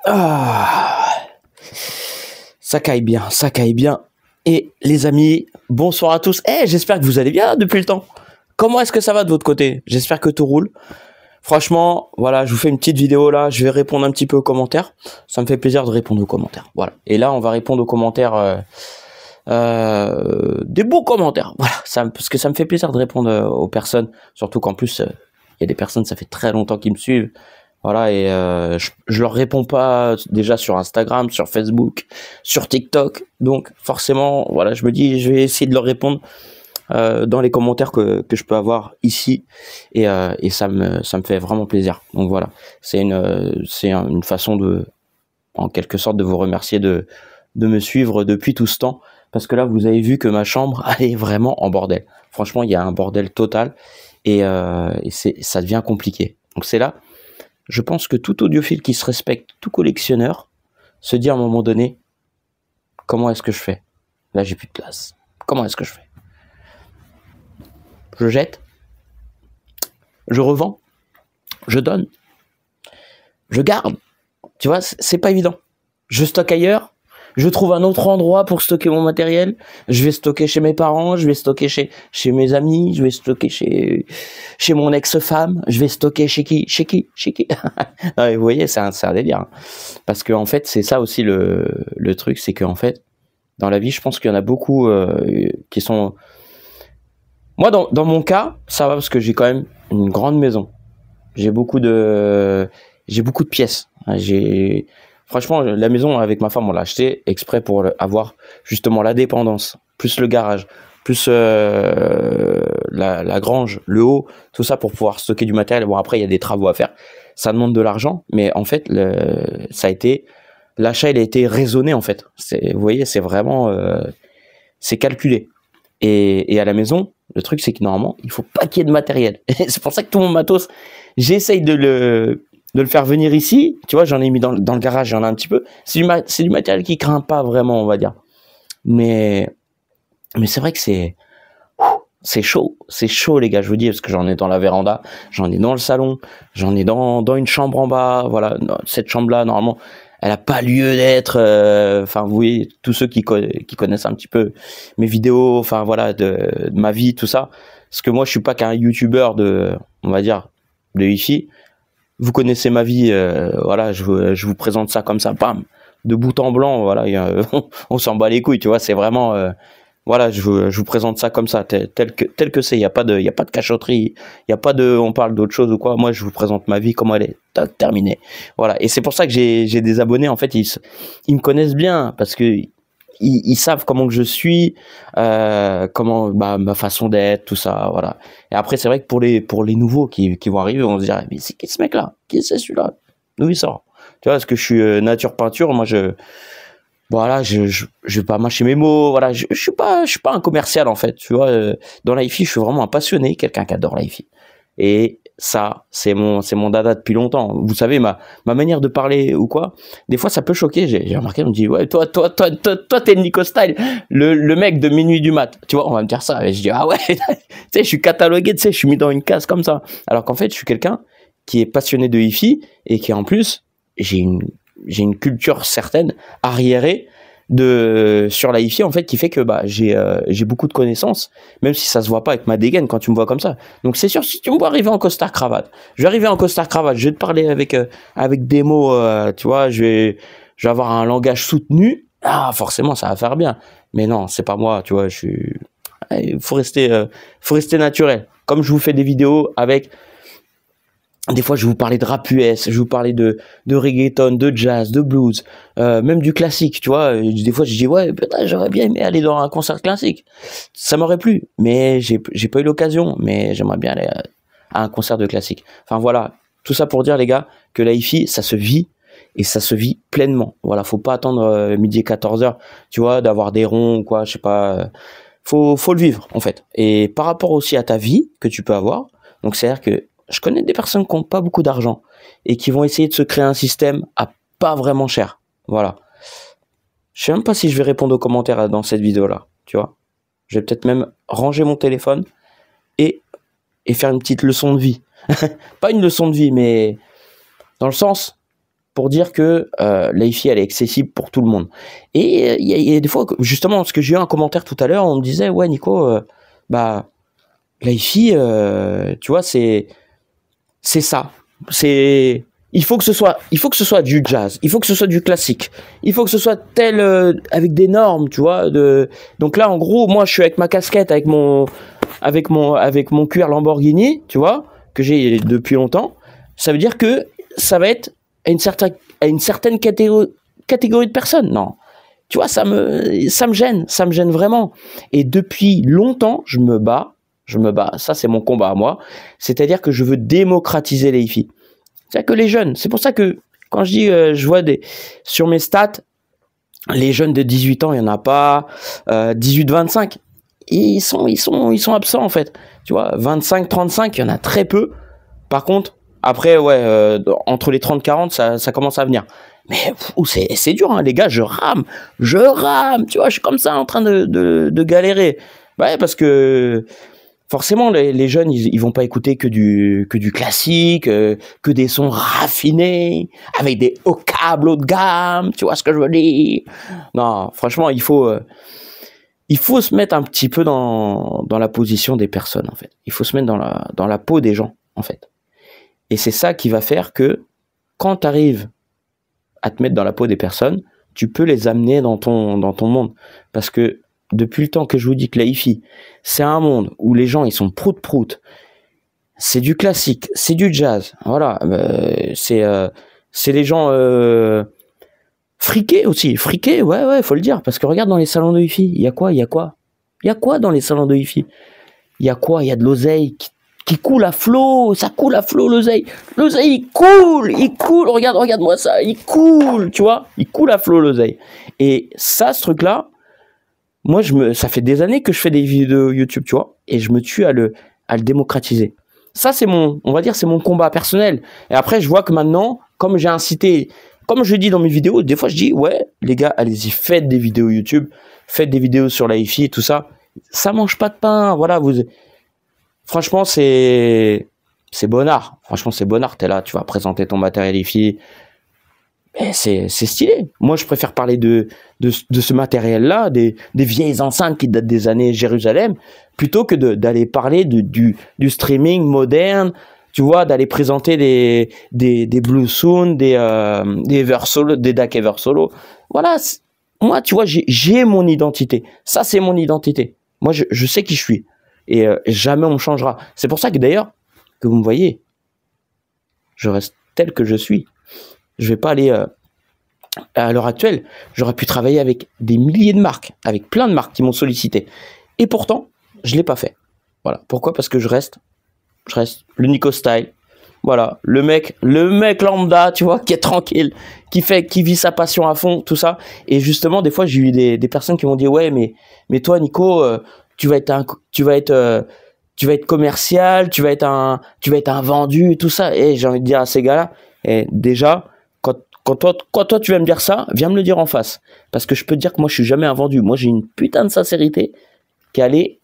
Ah, ça caille bien, ça caille bien. Et les amis, bonsoir à tous. J'espère que vous allez bien depuis le temps. Comment est-ce que ça va de votre côté? J'espère que tout roule. Franchement, voilà, je vous fais une petite vidéo là. Je vais répondre un petit peu aux commentaires. Ça me fait plaisir de répondre aux commentaires. Voilà. Et là, on va répondre aux commentaires, des beaux commentaires. Voilà, parce que ça me fait plaisir de répondre aux personnes. Surtout qu'en plus, il y a des personnes, ça fait très longtemps qu'ils me suivent. Voilà, et je leur réponds pas déjà sur Instagram, sur Facebook, sur TikTok. Donc forcément, voilà, je me dis, je vais essayer de leur répondre dans les commentaires que je peux avoir ici, et ça me fait vraiment plaisir. Donc voilà, c'est une façon de, en quelque sorte, de vous remercier de me suivre depuis tout ce temps, parce que là, vous avez vu que ma chambre elle est vraiment en bordel. Franchement, il y a un bordel total, et ça devient compliqué. Donc c'est là. Je pense que tout audiophile qui se respecte, tout collectionneur, se dit à un moment donné, comment est-ce que je fais? Là, j'ai plus de place. Comment est-ce que je fais? Je jette, je revends, je donne, je garde. Tu vois, c'est pas évident. Je stocke ailleurs, je trouve un autre endroit pour stocker mon matériel. Je vais stocker chez mes parents, je vais stocker chez mes amis, je vais stocker chez mon ex-femme, je vais stocker chez qui? Ouais, vous voyez, c'est un délire. Hein. Parce que en fait, c'est ça aussi le truc, c'est qu'en fait, dans la vie, je pense qu'il y en a beaucoup qui sont... Moi, dans mon cas, ça va parce que j'ai quand même une grande maison. J'ai beaucoup de pièces. Franchement, la maison avec ma femme, on l'a achetée exprès pour avoir justement la dépendance, plus le garage, plus la grange, le haut, tout ça pour pouvoir stocker du matériel. Bon, après, il y a des travaux à faire. Ça demande de l'argent, mais en fait, l'achat, il a été raisonné, en fait. Vous voyez, c'est vraiment, c'est calculé. Et à la maison, le truc, c'est que normalement, il faut pas qu'il y ait de matériel. C'est pour ça que tout mon matos, j'essaye de le faire venir ici. Tu vois, j'en ai mis dans le garage, j'en ai un petit peu. C'est du matériel qui craint pas vraiment, on va dire. Mais c'est vrai que c'est chaud. C'est chaud, les gars, je vous dis, parce que j'en ai dans la véranda, j'en ai dans le salon, j'en ai dans une chambre en bas. Voilà, cette chambre-là, normalement, elle a pas lieu d'être. Enfin, vous voyez, tous ceux qui connaissent un petit peu mes vidéos, enfin voilà, de ma vie, tout ça. Parce que moi, je suis pas qu'un YouTuber on va dire, de Wi-Fi. Vous connaissez ma vie, voilà, je vous présente ça comme ça, bam, de bout en blanc, voilà, on s'en bat les couilles, tu vois, c'est vraiment, voilà, je vous présente ça comme ça, tel que c'est, il y a pas de cachotterie, il y a pas on parle d'autre chose ou quoi, moi je vous présente ma vie comme elle est, tac, terminé, voilà, et c'est pour ça que j'ai des abonnés, en fait, ils me connaissent bien, parce que ils savent comment que je suis, comment ma façon d'être, tout ça, voilà. Et après, c'est vrai que pour les nouveaux qui vont arriver, on se dire, mais c'est qui ce mec-là? Qui c'est celui-là? D'où il sort? Tu vois, parce que je suis nature peinture, moi voilà, je vais pas mâcher mes mots, voilà, je suis pas un commercial, en fait, tu vois. Dans l'hi-fi, je suis vraiment un passionné, quelqu'un qui adore l'hi-fi. Et ça, c'est mon dada depuis longtemps. Vous savez, ma manière de parler ou quoi, des fois ça peut choquer. J'ai remarqué, on me dit, ouais, toi, t'es le Nico Style, le mec de minuit du mat. Tu vois, on va me dire ça. Et je dis, ah ouais, tu sais, je suis catalogué, tu sais, je suis mis dans une case comme ça. Alors qu'en fait, je suis quelqu'un qui est passionné de hi-fi et qui, en plus, j'ai une culture certaine, arriérée, sur la hi-fi, en fait, qui fait que j'ai beaucoup de connaissances, même si ça se voit pas avec ma dégaine quand tu me vois comme ça. Donc c'est sûr, si tu me vois arriver en costard cravate, je vais arriver en costard cravate, je vais te parler avec des mots, tu vois, je vais avoir un langage soutenu. Ah, forcément, ça va faire bien. Mais non, c'est pas moi, tu vois, il faut rester naturel. Comme je vous fais des vidéos avec... Des fois, je vais vous parler de rap US, je vais vous parler de reggaeton, de jazz, de blues, même du classique, tu vois. Des fois, je dis, ouais, putain, j'aurais bien aimé aller dans un concert classique. Ça m'aurait plu, mais j'ai pas eu l'occasion, mais j'aimerais bien aller à un concert de classique. Enfin, voilà. Tout ça pour dire, les gars, que la hi-fi, ça se vit, et ça se vit pleinement. Voilà, faut pas attendre midi et 14h, tu vois, d'avoir des ronds ou quoi, je sais pas. Faut le vivre, en fait. Et par rapport aussi à ta vie que tu peux avoir, donc c'est-à-dire que je connais des personnes qui n'ont pas beaucoup d'argent et qui vont essayer de se créer un système à pas vraiment cher. Voilà. Je sais même pas si je vais répondre aux commentaires dans cette vidéo-là, tu vois. Je vais peut-être même ranger mon téléphone et faire une petite leçon de vie. Pas une leçon de vie, mais dans le sens, pour dire que l'AIFI, elle est accessible pour tout le monde. Et il y a des fois, justement, parce que j'ai eu un commentaire tout à l'heure, on me disait, ouais, Nico, bah, l'AIFI, tu vois, c'est ça. Il faut que ce soit du jazz, il faut que ce soit du classique, il faut que ce soit tel avec des normes, tu vois. Donc là, en gros, moi, je suis avec ma casquette, avec mon cuir Lamborghini, tu vois, que j'ai depuis longtemps. Ça veut dire que ça va être à une certaine catégorie de personnes. Non, tu vois, ça me gêne vraiment. Et depuis longtemps, je me bats. Ça, c'est mon combat à moi. C'est-à-dire que je veux démocratiser les filles. C'est-à-dire que les jeunes, c'est pour ça que quand je dis, je vois sur mes stats, les jeunes de 18 ans, il y en a pas, 18-25, ils sont absents en fait. Tu vois, 25-35, il y en a très peu. Par contre, après, ouais, entre les 30-40, ça commence à venir. Mais c'est dur, hein, les gars, je rame, tu vois, je suis comme ça en train de galérer. Ouais, parce que forcément, les jeunes, ils vont pas écouter que du classique, que des sons raffinés, avec des hauts câbles haut de gamme, tu vois ce que je veux dire? Non, franchement, il faut se mettre un petit peu dans la position des personnes, en fait. Il faut se mettre dans la peau des gens, en fait. Et c'est ça qui va faire que, quand tu arrives à te mettre dans la peau des personnes, tu peux les amener dans ton monde. Parce que, depuis le temps que je vous dis que la hi-fi, c'est un monde où les gens, ils sont prout-prout. C'est du classique, c'est du jazz. Voilà. C'est les gens friqués aussi. Friqués, ouais, faut le dire. Parce que regarde dans les salons de hi-fi, il y a quoi dans les salons de hi-fi? Il y a quoi? Il y a de l'oseille qui coule à flot. Ça coule à flot, l'oseille. L'oseille, il coule. Regarde-moi ça. Il coule, tu vois. Il coule à flot, l'oseille. Et ça, ce truc-là, moi, ça fait des années que je fais des vidéos YouTube, tu vois, et je me tue à le démocratiser. Ça, on va dire, c'est mon combat personnel. Et après, je vois que maintenant, comme j'ai incité, comme je dis dans mes vidéos, des fois, je dis, ouais, les gars, allez-y, faites des vidéos YouTube, faites des vidéos sur la hi-fi et tout ça. Ça mange pas de pain, voilà, franchement, c'est bonnard. Franchement, c'est bonnard. T'es là, tu vas présenter ton matériel hi-fi. Mais c'est stylé. Moi, je préfère parler de ce matériel-là, des vieilles enceintes qui datent des années Jérusalem, plutôt que d'aller parler du streaming moderne, tu vois, d'aller présenter des Blue Sound, des Eversolo, des DAC Eversolo. Voilà. Moi, tu vois, j'ai mon identité. Ça, c'est mon identité. Moi, je sais qui je suis. Et jamais on me changera. C'est pour ça que d'ailleurs, que vous me voyez, je reste tel que je suis. Je vais pas aller à l'heure actuelle, j'aurais pu travailler avec des milliers de marques, avec plein de marques qui m'ont sollicité. Et pourtant, je l'ai pas fait. Voilà. Pourquoi? Parce que je reste le Nico Style. Voilà, le mec lambda, tu vois, qui est tranquille, qui vit sa passion à fond, tout ça. Et justement, des fois, j'ai eu des personnes qui m'ont dit, ouais, mais toi, Nico, tu vas être commercial, tu vas être un vendu, tout ça. Et j'ai envie de dire à ces gars-là, et déjà, quand toi tu vas me dire ça, viens me le dire en face. Parce que je peux te dire que moi je suis jamais un vendu. Moi j'ai une putain de sincérité qui est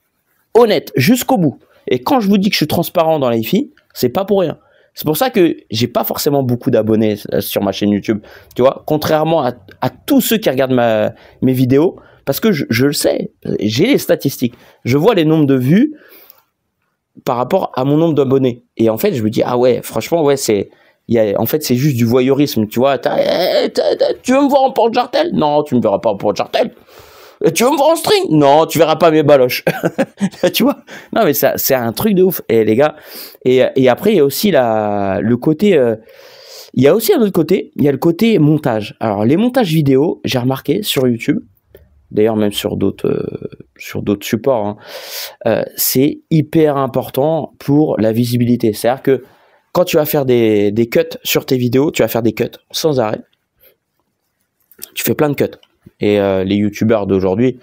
honnête jusqu'au bout. Et quand je vous dis que je suis transparent dans la hi-fi, c'est pas pour rien. C'est pour ça que j'ai pas forcément beaucoup d'abonnés sur ma chaîne YouTube. Tu vois, contrairement à tous ceux qui regardent mes vidéos, parce que je le sais, j'ai les statistiques. Je vois les nombres de vues par rapport à mon nombre d'abonnés. Et en fait, je me dis, ah ouais, franchement, ouais, en fait, c'est juste du voyeurisme, tu vois. Tu veux me voir en porte-jartel? Non, tu me verras pas en porte-jartel. Tu veux me voir en string? Non, tu verras pas mes baloches. Tu vois? Non, mais c'est un truc de ouf. Et les gars, et après, il y a aussi le côté... il y a aussi un autre côté, il y a le côté montage. Alors, les montages vidéo, j'ai remarqué sur YouTube, d'ailleurs même sur d'autres supports, hein, c'est hyper important pour la visibilité. C'est-à-dire que quand tu vas faire des cuts sur tes vidéos, tu vas faire des cuts sans arrêt. Tu fais plein de cuts. Et les youtubeurs d'aujourd'hui,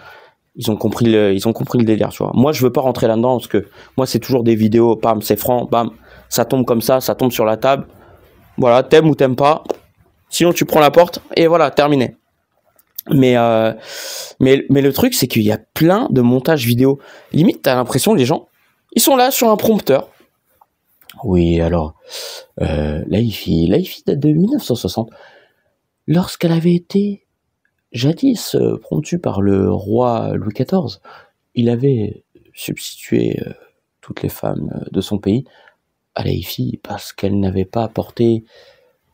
ils ont compris le délire, tu vois. Moi, je veux pas rentrer là-dedans parce que moi, c'est toujours des vidéos, bam, c'est franc, bam, ça tombe comme ça tombe sur la table. Voilà, t'aimes ou t'aimes pas. Sinon, tu prends la porte et voilà, terminé. Mais le truc, c'est qu'il y a plein de montages vidéo. Limite, t'as l'impression que les gens, ils sont là sur un prompteur. Oui, alors, la hi-fi date de 1960. lorsqu'elle avait été jadis promptue par le roi Louis XIV, il avait substitué toutes les femmes de son pays à la fille parce qu'elle n'avait pas porté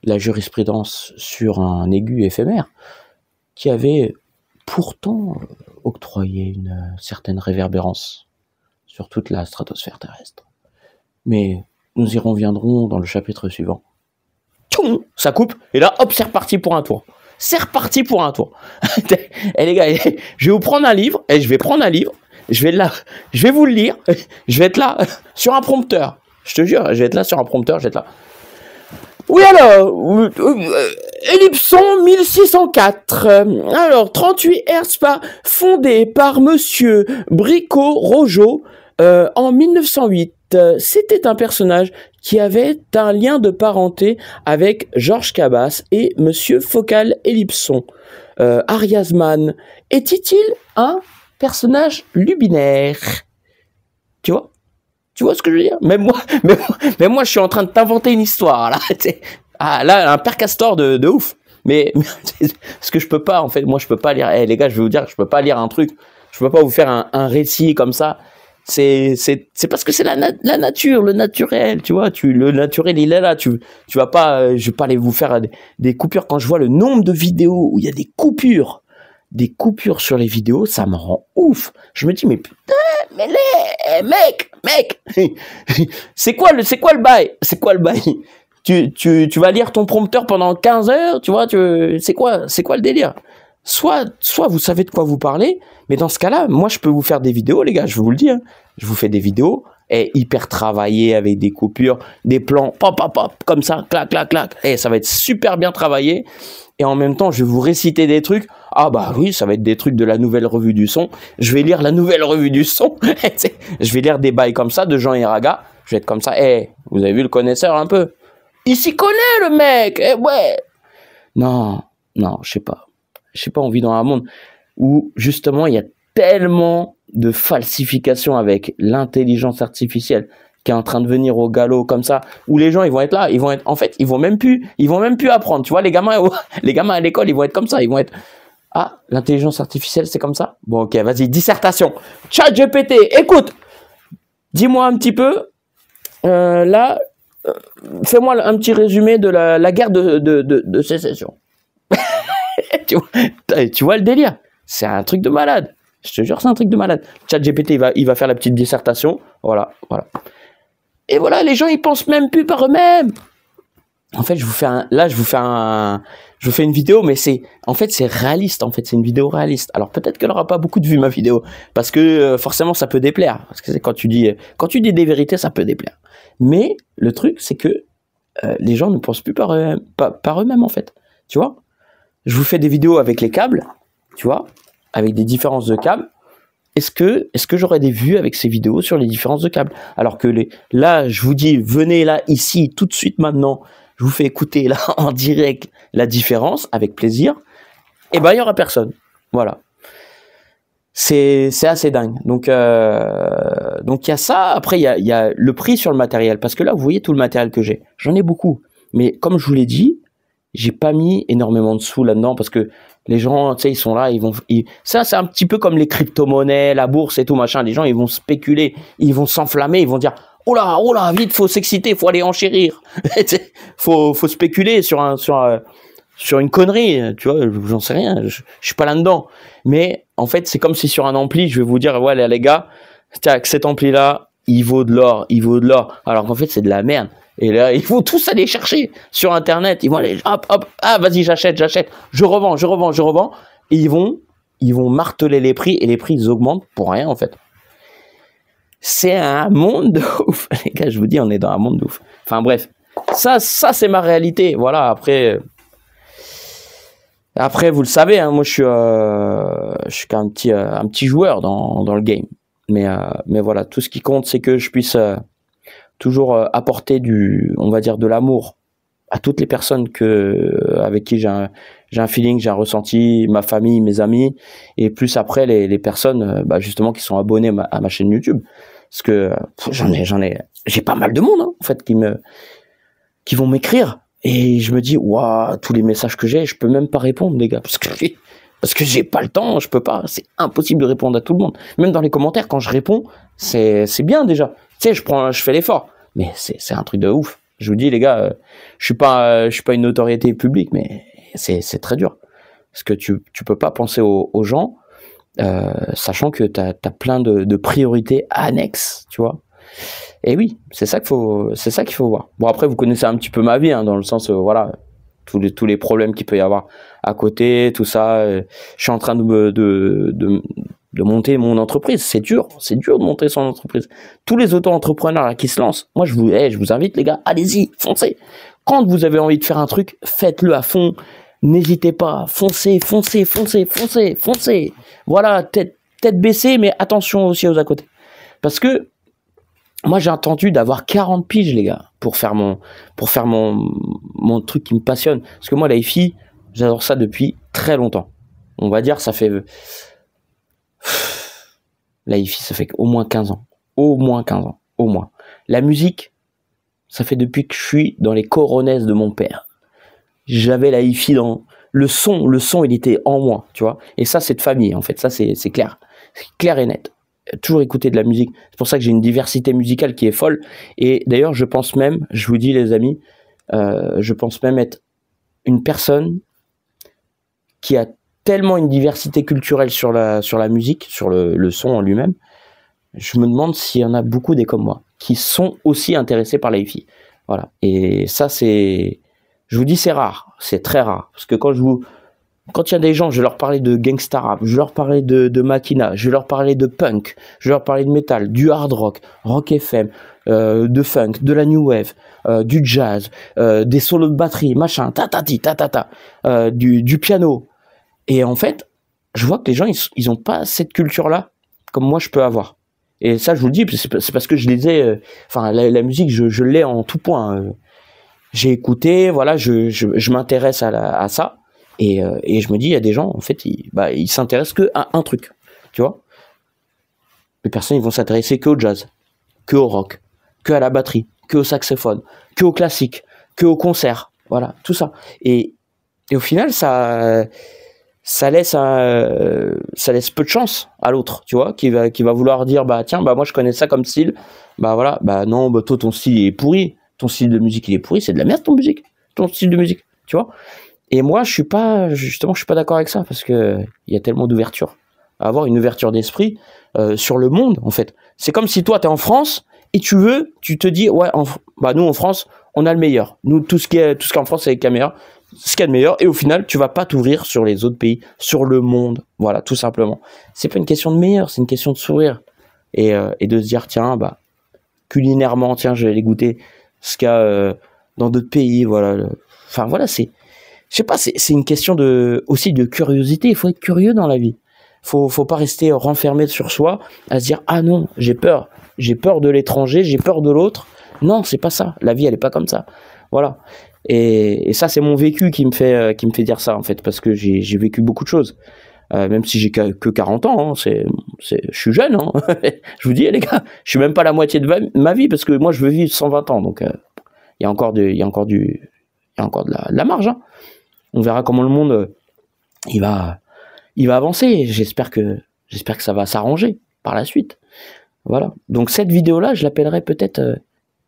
la jurisprudence sur un aigu éphémère qui avait pourtant octroyé une certaine réverbérance sur toute la stratosphère terrestre. Mais nous y reviendrons dans le chapitre suivant. Tchoum, ça coupe, et là, hop, c'est reparti pour un tour. C'est reparti pour un tour. Et les gars, je vais vous prendre un livre, et je vais prendre un livre, je vais vous le lire, je vais être là sur un prompteur. Je te jure, je vais être là sur un prompteur, je vais être là. Oui alors, Ellipson 1604. Alors, 38 Hertz fondé par Monsieur Bricot-Rogeau en 1908. C'était un personnage qui avait un lien de parenté avec Georges Cabas et Monsieur Focal Ellipson. Ariasman était-il un personnage luminaire? Tu vois? Tu vois ce que je veux dire? Même moi, je suis en train de t'inventer une histoire, là. Ah, là, un père castor de ouf. Mais, ce que je peux pas, en fait, moi, je peux pas lire, les gars, je vais vous dire, je peux pas lire un truc, je peux pas vous faire un récit comme ça. C'est parce que c'est la nature, le naturel, tu vois, le naturel, il est là, tu vas pas, je vais pas aller vous faire des coupures. Quand je vois le nombre de vidéos où il y a des coupures sur les vidéos, ça me rend ouf. Je me dis, mais putain, mais mec, c'est quoi le bail? C'est quoi le bail? Tu vas lire ton prompteur pendant 15 heures, tu vois, c'est quoi le délire? Soit vous savez de quoi vous parlez, mais dans ce cas-là, moi je peux vous faire des vidéos, les gars, je vous le dis, hein. Je vous fais des vidéos hyper travaillées avec des coupures, des plans, pop, comme ça, clac, clac, clac. Et ça va être super bien travaillé. Et en même temps, je vais vous réciter des trucs. Ah bah oui, ça va être des trucs de la nouvelle revue du son. Je vais lire la nouvelle revue du son. Je vais lire des bails comme ça de Jean Iraga. Je vais être comme ça. Vous avez vu le connaisseur un peu? Il s'y connaît le mec. Ouais. Non, je sais pas. J'ai pas envie dans un monde où justement il y a tellement de falsifications avec l'intelligence artificielle qui est en train de venir au galop comme ça, où les gens ils vont être là, en fait ils vont même plus apprendre, tu vois, les gamins à l'école ils vont être comme ça, ils vont être l'intelligence artificielle c'est comme ça, bon ok vas-y dissertation, ChatGPT, écoute, dis-moi un petit peu là, fais-moi un petit résumé de la guerre de sécession. tu vois le délire, c'est un truc de malade. Je te jure, c'est un truc de malade. ChatGPT, il va faire la petite dissertation. Voilà. Et voilà, les gens, ils pensent même plus par eux-mêmes. En fait, je vous fais une vidéo, mais c'est réaliste. En fait, c'est une vidéo réaliste. Alors peut-être qu'elle aura pas beaucoup de vues ma vidéo, parce que forcément, ça peut déplaire. Parce que c'est quand tu dis des vérités, ça peut déplaire. Mais le truc, c'est que les gens ne pensent plus par eux-mêmes, en fait. Tu vois? Je vous fais des vidéos avec les câbles, tu vois, avec des différences de câbles. Est-ce que j'aurai des vues avec ces vidéos sur les différences de câbles? Alors que là, je vous dis, venez là, ici, tout de suite maintenant, je vous fais écouter là en direct la différence, avec plaisir. Et ben, il y aura personne. Voilà. C'est assez dingue. Donc il y a ça. Après, il y a le prix sur le matériel. Parce que là, vous voyez tout le matériel que j'ai. J'en ai beaucoup. Mais comme je vous l'ai dit, j'ai pas mis énormément de sous là-dedans parce que les gens, tu sais, ils sont là, ça c'est un petit peu comme les crypto-monnaies, la bourse et tout machin. Les gens, ils vont spéculer, ils vont s'enflammer, ils vont dire oh là, vite, faut s'exciter, faut aller enchérir, faut spéculer sur une connerie, tu vois, j'en sais rien, je suis pas là-dedans. Mais en fait, c'est comme si sur un ampli, je vais vous dire ouais les gars, tiens, cet ampli là, il vaut de l'or, alors qu'en fait c'est de la merde. Et là, ils vont tous aller chercher sur Internet. Ils vont aller, hop, vas-y, j'achète. Je revends. Et ils vont marteler les prix et les prix, ils augmentent pour rien, en fait. C'est un monde de ouf. Les gars, je vous dis, on est dans un monde de ouf. Enfin, bref. Ça, c'est ma réalité. Voilà, après, vous le savez, hein, moi, je suis qu'un petit joueur dans le game. Mais voilà, tout ce qui compte, c'est que je puisse, toujours apporter on va dire de l'amour à toutes les personnes avec qui j'ai un feeling, j'ai un ressenti, ma famille, mes amis, et plus après les personnes justement qui sont abonnées à ma chaîne YouTube, parce que j'ai pas mal de monde en fait qui vont m'écrire Et je me dis, waouh, tous les messages que j'ai, je peux même pas répondre, les gars, parce que j'ai pas le temps, je peux pas, c'est impossible de répondre à tout le monde. Même dans les commentaires, quand je réponds, c'est bien déjà. Tu sais, je fais l'effort, mais c'est un truc de ouf. Je vous dis, les gars, je suis pas une autorité publique, mais c'est très dur. Parce que tu peux pas penser aux gens, sachant que t'as plein de priorités annexes, tu vois. Et oui, c'est ça qu'il faut voir. Bon, après, vous connaissez un petit peu ma vie, hein, dans le sens, voilà, tous les problèmes qu'il peut y avoir à côté, tout ça. Je suis en train de monter mon entreprise. C'est dur de monter son entreprise. Tous les auto-entrepreneurs là, qui se lancent, moi, je vous invite, les gars, allez-y, foncez. Quand vous avez envie de faire un truc, faites-le à fond. N'hésitez pas, foncez. Voilà, tête baissée, mais attention aussi aux à côté. Parce que moi, j'ai entendu d'avoir 40 piges, les gars, pour faire mon truc qui me passionne. Parce que moi, la hi-fi, j'adore ça depuis très longtemps. On va dire, ça fait... La hi-fi, ça fait au moins 15 ans. Au moins 15 ans. Au moins. La musique, ça fait depuis que je suis dans les coronesses de mon père. J'avais la hi-fi dans... Le son, il était en moi, tu vois. Et ça, c'est de famille, en fait. Ça, c'est clair. C'est clair et net. Toujours écouter de la musique. C'est pour ça que j'ai une diversité musicale qui est folle. Et d'ailleurs, je pense même, je vous dis les amis, je pense même être une personne qui a tellement une diversité culturelle sur la musique, sur le son en lui-même. Je me demande s'il y en a beaucoup des comme moi, qui sont aussi intéressés par la hi-fi. Voilà. Et ça, je vous dis, c'est rare. C'est très rare. Parce que quand il y a des gens, je vais leur parler de gangsta rap, je vais leur parler de Makina, je vais leur parler de punk, je vais leur parler de métal, du hard rock, rock FM, de funk, de la new wave, du jazz, des solos de batterie, machin, du piano. Et en fait, je vois que les gens, ils ont pas cette culture-là comme moi je peux avoir. Et ça, je vous le dis, c'est parce que je les ai... la musique, je l'ai en tout point. J'ai écouté, voilà, je m'intéresse à ça. Et je me dis, il y a des gens, en fait, ils s'intéressent que à un truc, tu vois. Les personnes, ils vont s'intéresser que au jazz, que au rock, que à la batterie, que au saxophone, que au classique, que au concert, voilà, tout ça. Et au final, ça laisse peu de chance à l'autre, tu vois, qui va vouloir dire, bah tiens, bah moi je connais ça comme style, bah voilà, bah non, bah toi ton style il est pourri, ton style de musique il est pourri, c'est de la merde ton style de musique, tu vois. Et moi, je suis pas d'accord avec ça, parce que il y a tellement d'ouverture. Avoir une ouverture d'esprit sur le monde, en fait. C'est comme si toi, t'es en France, et tu te dis, ouais, nous, en France, on a le meilleur. Nous, tout ce qui est en France, c'est le meilleur. Ce qu'il y a de meilleur, et au final, tu vas pas t'ouvrir sur les autres pays, sur le monde. Voilà, tout simplement. C'est pas une question de meilleur, c'est une question de sourire. Et de se dire, tiens, bah, culinairement, tiens, je vais aller goûter ce qu'il y a dans d'autres pays, voilà. Enfin, voilà, je sais pas, c'est une question aussi de curiosité. Il faut être curieux dans la vie. Faut pas rester renfermé sur soi, à se dire, ah non, j'ai peur de l'étranger, j'ai peur de l'autre. Non, c'est pas ça. La vie, elle est pas comme ça. Voilà. Et ça, c'est mon vécu qui me fait dire ça, en fait, parce que j'ai vécu beaucoup de choses. Même si j'ai que 40 ans, hein, je suis jeune, hein. Je vous dis, les gars, je suis même pas la moitié de ma vie, parce que moi, je veux vivre 120 ans. Donc, il y a encore de la marge, hein. On verra comment le monde il va avancer. J'espère que ça va s'arranger par la suite. Voilà. Donc cette vidéo-là, je l'appellerai peut-être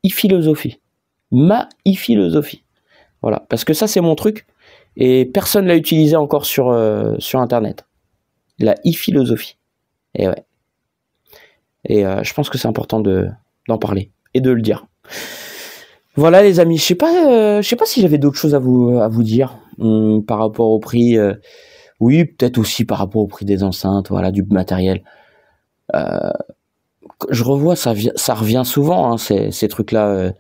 e-philosophie. Ma e-philosophie. Voilà. Parce que ça, c'est mon truc. Et personne l'a utilisé encore sur Internet. La e-philosophie. Et ouais. Et je pense que c'est important d'en parler et de le dire. Voilà les amis, je sais pas si j'avais d'autres choses à vous dire par rapport au prix. Oui, peut-être aussi par rapport au prix des enceintes, voilà, du matériel. Je revois, ça revient souvent, hein, ces trucs-là.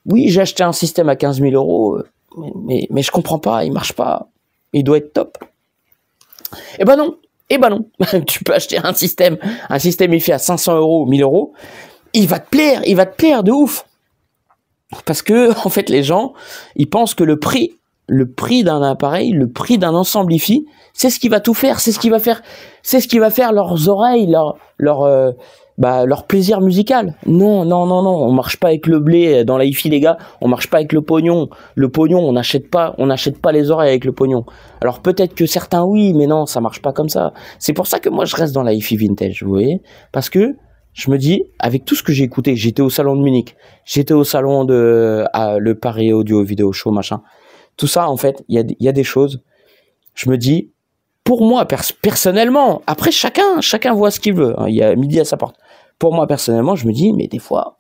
Oui, j'ai acheté un système à 15 000 euros, mais je comprends pas, il marche pas, il doit être top. Eh ben non. Tu peux acheter un système il fait à 500 euros, 1000 euros, il va te plaire de ouf. Parce que, en fait, les gens, ils pensent que le prix d'un appareil, le prix d'un ensemble hi-fi, c'est ce qui va tout faire, c'est ce qui va faire leurs oreilles, leur plaisir musical. Non, non, non, non, on marche pas avec le blé dans la hi-fi, les gars. On marche pas avec le pognon. Le pognon, on n'achète pas les oreilles avec le pognon. Alors peut-être que certains oui, mais non, ça marche pas comme ça. C'est pour ça que moi je reste dans la hi-fi vintage, vous voyez, parce que je me dis, avec tout ce que j'ai écouté, j'étais au salon de Munich, j'étais au salon le Paris Audio Vidéo Show, machin. Tout ça, en fait, il y a des choses. Je me dis, pour moi, personnellement, après chacun voit ce qu'il veut. Hein, il y a midi à sa porte. Pour moi, personnellement, je me dis, mais des fois,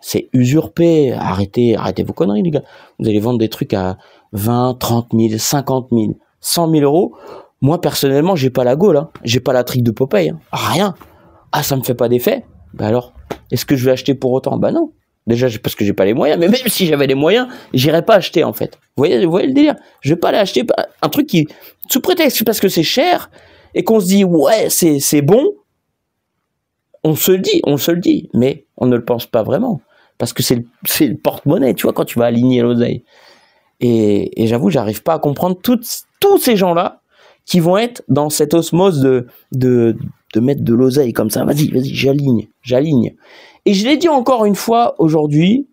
c'est usurpé. Arrêtez vos conneries, les gars. Vous allez vendre des trucs à 20, 30 000, 50 000, 100 000 euros. Moi, personnellement, j'ai pas la gaule. Hein. J'ai pas la trique de Popeye. Hein. Rien. Ah, ça me fait pas d'effet. Bah alors, est-ce que je vais acheter pour autant? Bah non. Déjà, parce que j'ai pas les moyens. Mais même si j'avais les moyens, j'irais pas acheter, en fait. Vous voyez le délire? Je vais pas aller acheter un truc qui, sous prétexte parce que c'est cher et qu'on se dit, ouais, c'est bon. On se le dit, mais on ne le pense pas vraiment. Parce que c'est le porte-monnaie, tu vois, quand tu vas aligner l'oseille. Et j'avoue, j'arrive pas à comprendre tous ces gens-là qui vont être dans cette osmose de mettre de l'oseille comme ça. Vas-y, j'aligne. Et je l'ai dit encore une fois aujourd'hui,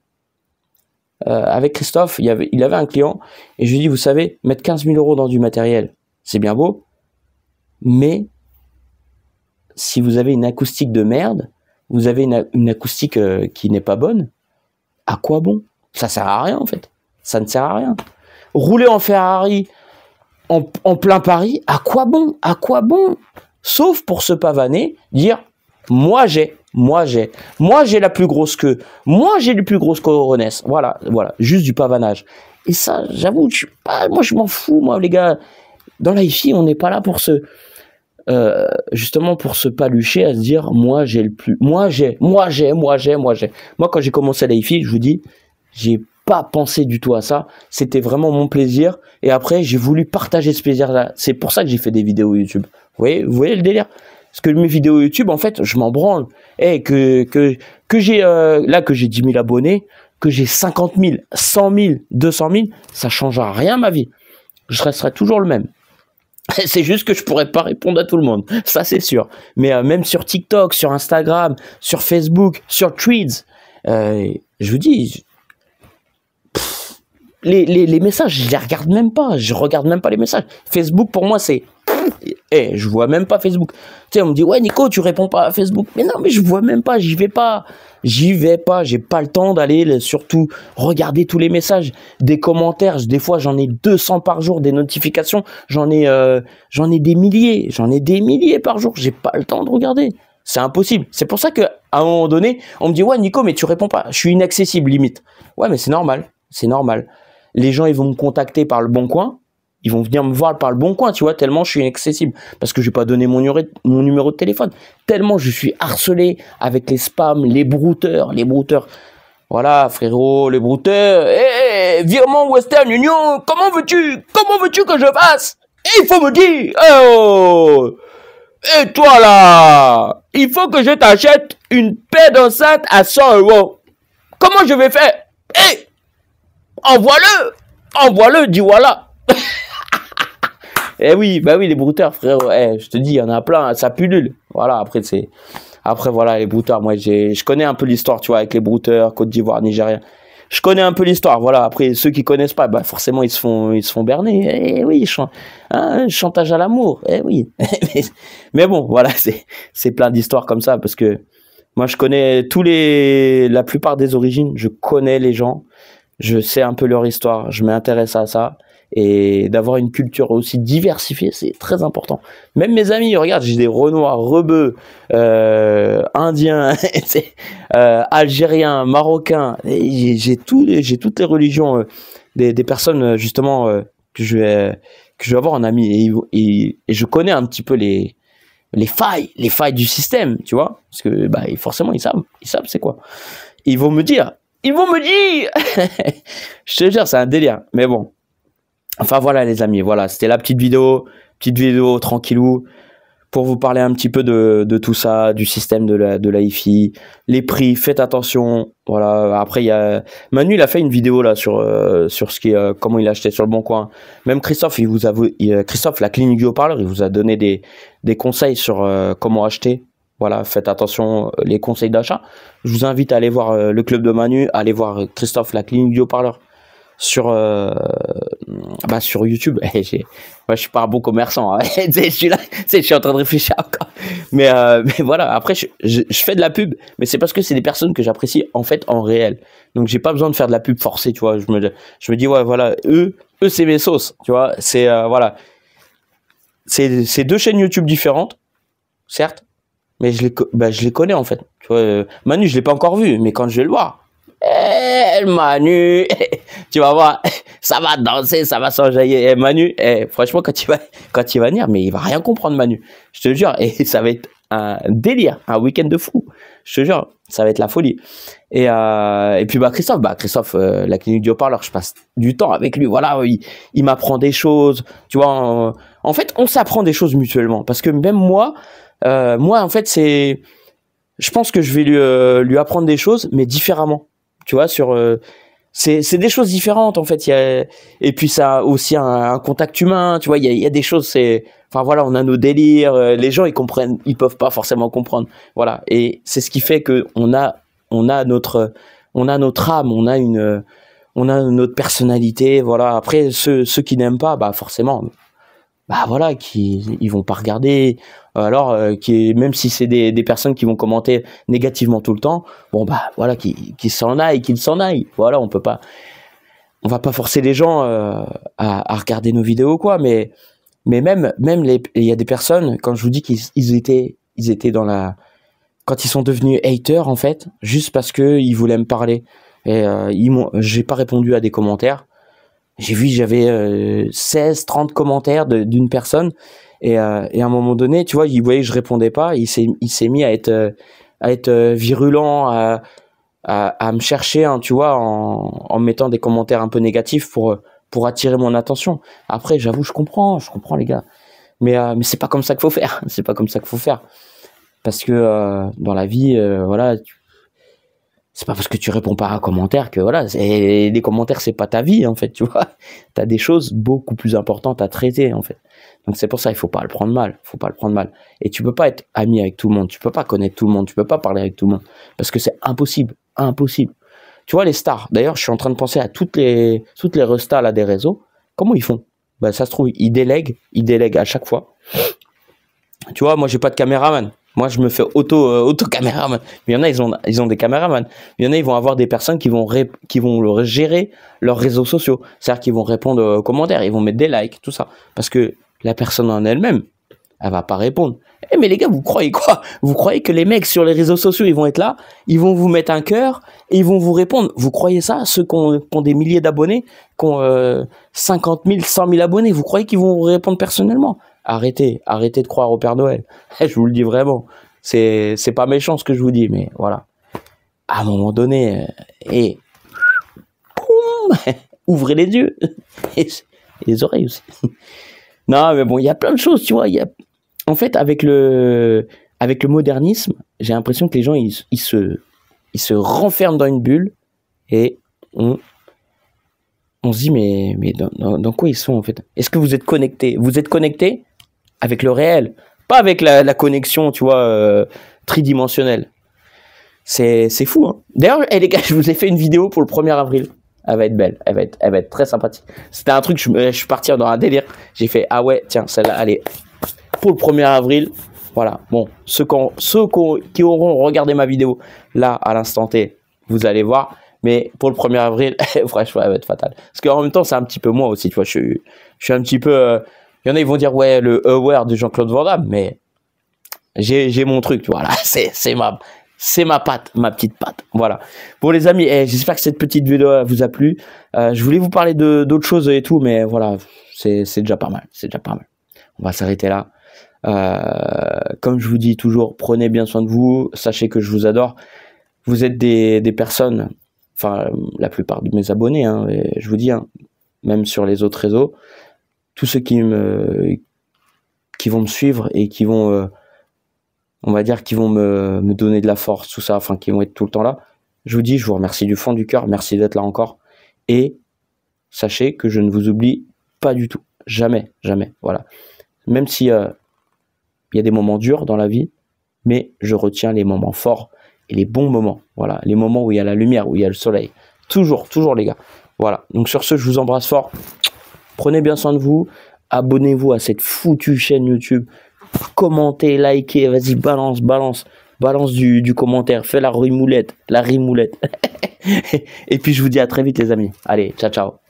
avec Christophe, il avait un client, et je lui ai dit, vous savez, mettre 15 000 euros dans du matériel, c'est bien beau, mais si vous avez une acoustique de merde, vous avez une acoustique qui n'est pas bonne, à quoi bon? Ça sert à rien, en fait. Ça ne sert à rien. Rouler en Ferrari en plein Paris, à quoi bon? Sauf pour se pavaner, dire moi j'ai la plus grosse queue, moi j'ai les plus grosses coronesses. Voilà, juste du pavanage. Et ça, j'avoue, moi je m'en fous, moi les gars. Dans la hi-fi, on n'est pas là pour justement pour se palucher, à se dire moi j'ai le plus, moi j'ai. Moi quand j'ai commencé la hi-fi, je vous dis, j'ai pas pensé du tout à ça. C'était vraiment mon plaisir. Et après, j'ai voulu partager ce plaisir-là. C'est pour ça que j'ai fait des vidéos YouTube. Vous voyez le délire? Parce que mes vidéos YouTube, en fait, je m'en branle. Et que j'ai, là, que j'ai 10 000 abonnés, que j'ai 50 000, 100 000, 200 000, ça changera rien ma vie. Je resterai toujours le même. C'est juste que je pourrais pas répondre à tout le monde. Ça, c'est sûr. Mais même sur TikTok, sur Instagram, sur Facebook, sur Threads, je vous dis, les messages, je les regarde même pas. Je regarde même pas les messages. Facebook, pour moi, c'est... je vois même pas Facebook. Tu sais, on me dit, ouais, Nico, tu réponds pas à Facebook. Mais non, mais je vois même pas, j'y vais pas. J'ai pas le temps d'aller, surtout, regarder tous les messages, des commentaires. Des fois, j'en ai 200 par jour, des notifications. J'en ai des milliers par jour. J'ai pas le temps de regarder. C'est impossible. C'est pour ça qu'à un moment donné, on me dit, ouais, Nico, mais tu réponds pas. Je suis inaccessible, limite. Ouais, mais c'est normal. C'est normal. Les gens, ils vont me contacter par le Bon Coin. Ils vont venir me voir par le Bon Coin, tu vois, tellement je suis inaccessible. Parce que je vais pas donner mon numéro de téléphone. Tellement je suis harcelé avec les spams, les brouteurs. Voilà, frérot, les brouteurs. Virement Western Union, comment veux-tu que je fasse? Il faut me dire. Oh! Et toi là, il faut que je t'achète une paire d'enceintes à 100 euros. Comment je vais faire? Envoie-le, dis voilà. Oui, les brouteurs, frérot. Je te dis, il y en a plein, ça pullule. Voilà, après voilà, les brouteurs. Moi, je connais un peu l'histoire, tu vois, avec les brouteurs, Côte d'Ivoire, Nigérien. Je connais un peu l'histoire, voilà. Après, ceux qui connaissent pas, forcément, ils se font berner. Oui, chantage à l'amour. Oui. Mais bon, voilà, c'est plein d'histoires comme ça, parce que moi, je connais la plupart des origines. Je connais les gens. Je sais un peu leur histoire, je m'intéresse à ça, et d'avoir une culture aussi diversifiée, c'est très important. Même mes amis, regarde, j'ai des Renois, Rebeux, Indiens, Algériens, Marocains, j'ai toutes les religions, des personnes justement que je vais avoir en ami, et je connais un petit peu les failles du système, tu vois, parce que forcément ils savent c'est quoi. Ils vont me dire, je te jure, c'est un délire. Mais bon. Enfin, voilà, les amis. Voilà, c'était la petite vidéo tranquillou, pour vous parler un petit peu de tout ça, du système de la hi-fi, les prix, faites attention. Voilà. Après, Manu, il a fait une vidéo là sur comment il a acheté sur le Bon Coin. Même Christophe, Christophe, la clinique du haut-parleur, il vous a donné des conseils sur comment acheter. Voilà, faites attention, les conseils d'achat. Je vous invite à aller voir le club de Manu, à aller voir Christophe, la clinique du haut-parleur sur sur YouTube. Moi, je suis pas un bon commerçant, hein. Je suis là, je suis en train de réfléchir encore. Mais voilà, après je fais de la pub, mais c'est parce que c'est des personnes que j'apprécie en fait en réel. Donc j'ai pas besoin de faire de la pub forcée, tu vois. Je me dis ouais, voilà, eux c'est mes sauces, tu vois. C'est voilà, c'est deux chaînes YouTube différentes, certes, mais je les connais en fait. Tu vois, Manu, je l'ai pas encore vu, mais quand je vais le voir, Manu, tu vas voir, ça va danser, ça va s'enjailler. Manu, franchement, quand il va venir, mais il va rien comprendre, Manu. Je te jure, et ça va être un délire, un week-end de fou. Je te jure, ça va être la folie. Et puis Christophe, la clinique du haut-parleur, je passe du temps avec lui. Voilà, il m'apprend des choses. Tu vois, en fait, on s'apprend des choses mutuellement, parce que même moi, en fait, je pense que je vais lui apprendre des choses, mais différemment. Tu vois, c'est des choses différentes en fait. Et puis ça a aussi un contact humain. Tu vois, il y a des choses. Enfin voilà, on a nos délires. Les gens ils peuvent pas forcément comprendre. Voilà, et c'est ce qui fait que on a notre âme, on a notre personnalité. Voilà. Après ceux qui n'aiment pas, bah forcément, voilà, ils vont pas regarder. Alors même si c'est des personnes qui vont commenter négativement tout le temps, bon voilà, qu'ils s'en aillent. Voilà, on va pas forcer les gens à regarder nos vidéos quoi, mais même il y a des personnes, quand je vous dis qu'ils étaient quand ils sont devenus haters en fait, juste parce que ils voulaient me parler, et j'ai pas répondu à des commentaires. J'avais 16, 30 commentaires d'une personne, et à un moment donné, tu vois, il voyait que je répondais pas, il s'est mis à être virulent, à me chercher, hein, tu vois, en mettant des commentaires un peu négatifs pour attirer mon attention. Après, j'avoue, je comprends les gars, mais c'est pas comme ça qu'il faut faire. C'est pas comme ça qu'il faut faire, parce que dans la vie, voilà. C'est pas parce que tu réponds pas à un commentaire que voilà, les commentaires c'est pas ta vie en fait, tu vois. T'as des choses beaucoup plus importantes à traiter en fait. Donc c'est pour ça il faut pas le prendre mal, Et tu peux pas être ami avec tout le monde, tu peux pas connaître tout le monde, tu peux pas parler avec tout le monde parce que c'est impossible. Tu vois les stars. D'ailleurs, je suis en train de penser à toutes les restas là des réseaux. Comment ils font? Bah ça se trouve ils délèguent à chaque fois. Tu vois, moi j'ai pas de caméraman. Moi, je me fais auto caméraman. Mais il y en a, ils ont des caméramans. Il y en a, ils vont avoir des personnes qui vont gérer leurs réseaux sociaux. C'est-à-dire qu'ils vont répondre aux commentaires, ils vont mettre des likes, tout ça. Parce que la personne en elle-même, elle va pas répondre. Mais les gars, vous croyez quoi? Vous croyez que les mecs sur les réseaux sociaux, ils vont être là, ils vont vous mettre un cœur et ils vont vous répondre? Vous croyez ça? Ceux qui ont des milliers d'abonnés, qui ont 50 000, 100 000 abonnés, vous croyez qu'ils vont vous répondre personnellement? Arrêtez de croire au Père Noël. Je vous le dis vraiment. C'est pas méchant ce que je vous dis, mais voilà. À un moment donné, boum, ouvrez les yeux et les oreilles aussi. Non, mais bon, il y a plein de choses, tu vois. En fait, avec le modernisme, j'ai l'impression que les gens ils se renferment dans une bulle, et on se dit mais dans quoi ils sont en fait? Est-ce que vous êtes connectés? Vous êtes connectés avec le réel, pas avec la connexion, tu vois, tridimensionnelle. C'est fou, hein. D'ailleurs, les gars, je vous ai fait une vidéo pour le 1er avril. Elle va être belle, elle va être très sympathique. C'était un truc, je suis parti dans un délire. J'ai fait, ah ouais, tiens, celle-là, allez, pour le 1er avril. Voilà, bon, ceux qui auront regardé ma vidéo là, à l'instant T, vous allez voir. Mais pour le 1er avril, franchement, elle va être fatale. Parce qu'en même temps, c'est un petit peu moi aussi, tu vois, je suis un petit peu... Il y en a, ils vont dire, ouais, le Aware de Jean-Claude Van Damme, mais j'ai mon truc, tu vois, là, c'est ma patte, ma petite patte, voilà. Bon, les amis, j'espère que cette petite vidéo vous a plu. Je voulais vous parler d'autres choses et tout, mais voilà, c'est déjà pas mal, On va s'arrêter là. Comme je vous dis toujours, prenez bien soin de vous, sachez que je vous adore. Vous êtes des personnes, enfin, la plupart de mes abonnés, hein, je vous dis, hein, même sur les autres réseaux, tous ceux qui vont me suivre et qui vont, on va dire, qui vont me donner de la force, tout ça, enfin, qui vont être tout le temps là. Je vous dis, je vous remercie du fond du cœur, merci d'être là encore. Et sachez que je ne vous oublie pas du tout, jamais, voilà. Même si il y a des moments durs dans la vie, mais je retiens les moments forts et les bons moments. Voilà, les moments où il y a la lumière, où il y a le soleil. Toujours, toujours les gars. Voilà, donc sur ce, je vous embrasse fort. Prenez bien soin de vous. Abonnez-vous à cette foutue chaîne YouTube. Commentez, likez, vas-y, balance du commentaire. Fais la rimoulette. Et puis je vous dis à très vite les amis. Allez, ciao, ciao.